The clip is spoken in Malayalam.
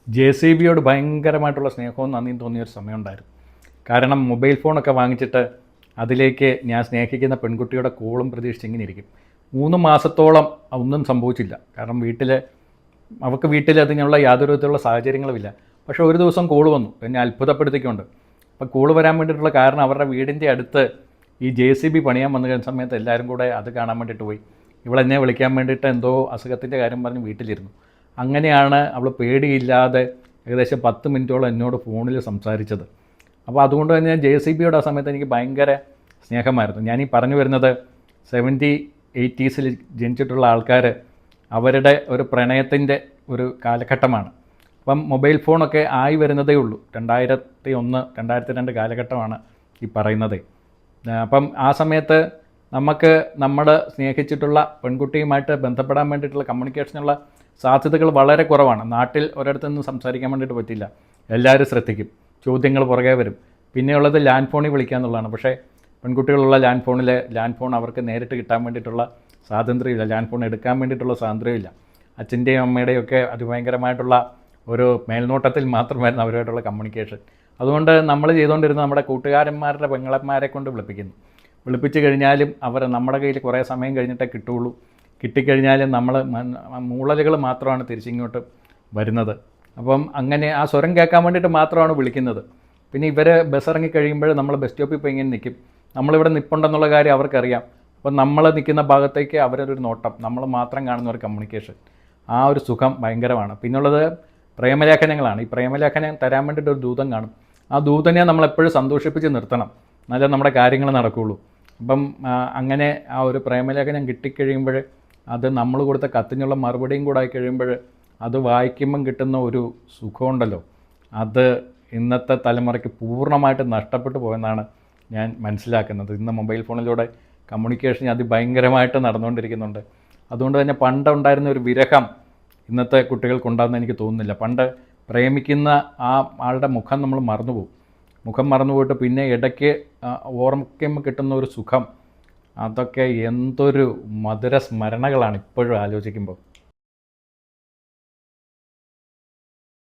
JCBയോട് ഭയങ്കരമായിട്ടുള്ള സ്നേഹവും നന്ദിയും തോന്നിയൊരു സമയമുണ്ടായിരുന്നു. കാരണം മൊബൈൽ ഫോണൊക്കെ വാങ്ങിച്ചിട്ട് അതിലേക്ക് ഞാൻ സ്നേഹിക്കുന്ന പെൺകുട്ടിയുടെ കോളും പ്രതീക്ഷിച്ച് ഇങ്ങനെ ഇരിക്കും. 3 മാസത്തോളം ഒന്നും സംഭവിച്ചില്ല. കാരണം അവൾക്ക് വീട്ടിൽ അതിനുള്ള യാതൊരു വിധത്തിലുള്ള സാഹചര്യങ്ങളുമില്ല. പക്ഷേ ഒരു ദിവസം കോൾ വന്നു, എന്നെ അത്ഭുതപ്പെടുത്തിക്കൊണ്ട്. അപ്പോൾ കോൾ വരാൻ വേണ്ടിയിട്ടുള്ള കാരണം അവരുടെ വീടിൻ്റെ അടുത്ത് ഈ JCB പണിയാൻ വന്നു കഴിഞ്ഞ സമയത്ത് എല്ലാവരും കൂടെ അത് കാണാൻ വേണ്ടിയിട്ട് പോയി. ഇവളെന്നെ വിളിക്കാൻ വേണ്ടിയിട്ട് എന്തോ അസുഖത്തിൻ്റെ കാര്യം പറഞ്ഞ് വീട്ടിലിരുന്നു. അങ്ങനെയാണ് അവൾ പേടിയില്ലാതെ ഏകദേശം 10 മിനിറ്റോളം എന്നോട് ഫോണിൽ സംസാരിച്ചത്. അപ്പോൾ അതുകൊണ്ട് തന്നെ JCBയോട് ആ സമയത്ത് എനിക്ക് ഭയങ്കര സ്നേഹമായിരുന്നു. ഞാനീ പറഞ്ഞു വരുന്നത് 70, 80s ജനിച്ചിട്ടുള്ള ആൾക്കാർ അവരുടെ ഒരു പ്രണയത്തിൻ്റെ ഒരു കാലഘട്ടമാണ്. അപ്പം മൊബൈൽ ഫോണൊക്കെ ആയി വരുന്നതേ ഉള്ളൂ. 2001, 2002 കാലഘട്ടമാണ് ഈ പറയുന്നത്. അപ്പം ആ സമയത്ത് നമുക്ക് നമ്മൾ സ്നേഹിച്ചിട്ടുള്ള പെൺകുട്ടിയുമായിട്ട് ബന്ധപ്പെടാൻ വേണ്ടിയിട്ടുള്ള കമ്മ്യൂണിക്കേഷനുള്ള സാധ്യതകൾ വളരെ കുറവാണ്. നാട്ടിൽ ഒരിടത്തു നിന്ന് സംസാരിക്കാൻ വേണ്ടിയിട്ട് പറ്റില്ല. എല്ലാവരും ശ്രദ്ധിക്കും, ചോദ്യങ്ങൾ പുറകെ വരും. പിന്നെയുള്ളത് ലാൻഡ് ഫോണിൽ വിളിക്കുക എന്നുള്ളതാണ്. പക്ഷേ പെൺകുട്ടികളുള്ള ലാൻഡ് ഫോൺ അവർക്ക് നേരിട്ട് കിട്ടാൻ വേണ്ടിയിട്ടുള്ള സ്വാതന്ത്ര്യമില്ല. ലാൻഡ് ഫോൺ എടുക്കാൻ വേണ്ടിയിട്ടുള്ള സ്വാതന്ത്ര്യമില്ല. അച്ഛൻ്റെയും അമ്മയുടെയും ഒക്കെ അതിഭയങ്കരമായിട്ടുള്ള ഒരു മേൽനോട്ടത്തിൽ മാത്രമായിരുന്നു അവരുമായിട്ടുള്ള കമ്മ്യൂണിക്കേഷൻ. അതുകൊണ്ട് നമ്മൾ ചെയ്തുകൊണ്ടിരുന്ന നമ്മുടെ കൂട്ടുകാരന്മാരുടെ പെങ്ങളന്മാരെ കൊണ്ട് വിളിപ്പിച്ച് കഴിഞ്ഞാലും അവർ നമ്മുടെ കയ്യിൽ കുറേ സമയം കഴിഞ്ഞിട്ടേ കിട്ടുകയുള്ളൂ. കിട്ടിക്കഴിഞ്ഞാലും നമ്മൾ മൂളലുകൾ മാത്രമാണ് തിരിച്ചിങ്ങോട്ട് വരുന്നത്. അപ്പം അങ്ങനെ ആ സ്വരം കേൾക്കാൻ വേണ്ടിയിട്ട് മാത്രമാണ് വിളിക്കുന്നത്. പിന്നെ ഇവർ ബസ് ഇറങ്ങി കഴിയുമ്പോൾ നമ്മൾ ബസ് സ്റ്റോപ്പിൽ പോയി ഇങ്ങനെ നിൽക്കും. നമ്മളിവിടെ നിൽപ്പുണ്ടെന്നുള്ള കാര്യം അവർക്കറിയാം. അപ്പം നമ്മൾ നിൽക്കുന്ന ഭാഗത്തേക്ക് അവരൊരു നോട്ടം, നമ്മൾ മാത്രം കാണുന്ന ഒരു കമ്മ്യൂണിക്കേഷൻ, ആ ഒരു സുഖം ഭയങ്കരമാണ്. പിന്നുള്ളത് പ്രേമലേഖനങ്ങളാണ്. ഈ പ്രേമലേഖനം തരാൻ വേണ്ടിയിട്ട് ഒരു ദൂതൻ കാണും. ആ ദൂതനെ നമ്മളെപ്പോഴും സന്തോഷിപ്പിച്ച് നിർത്തണം, എന്നാലേ നമ്മുടെ കാര്യങ്ങൾ നടക്കുകയുള്ളൂ. അപ്പം അങ്ങനെ ആ ഒരു പ്രേമലേഖനം കിട്ടിക്കഴിയുമ്പോൾ അത് നമ്മൾ കൊടുത്ത കത്തിനുള്ള മറുപടിയും കൂടെ ആയി കഴിയുമ്പോൾ അത് വായിക്കുമ്പം കിട്ടുന്ന ഒരു സുഖമുണ്ടല്ലോ, അത് ഇന്നത്തെ തലമുറയ്ക്ക് പൂർണ്ണമായിട്ട് നഷ്ടപ്പെട്ടു പോയെന്നാണ് ഞാൻ മനസ്സിലാക്കുന്നത്. ഇന്ന് മൊബൈൽ ഫോണിലൂടെ കമ്മ്യൂണിക്കേഷൻ അതിഭയങ്കരമായിട്ട് നടന്നുകൊണ്ടിരിക്കുന്നുണ്ട്. അതുകൊണ്ട് തന്നെ പണ്ടുണ്ടായിരുന്ന ഒരു വിരഹം ഇന്നത്തെ കുട്ടികൾക്കുണ്ടാകുന്ന എനിക്ക് തോന്നുന്നില്ല. പണ്ട് പ്രേമിക്കുന്ന ആ ആളുടെ മുഖം നമ്മൾ മറന്നുപോകും. മുഖം മറന്നുപോയിട്ട് പിന്നെ ഇടയ്ക്ക് ഓർമ്മയ്ക്കുമ്പോൾ കിട്ടുന്ന ഒരു സുഖം, അതൊക്കെ എന്തൊരു മധുര സ്മരണകളാണ് ഇപ്പോഴും ആലോചിക്കുമ്പോൾ.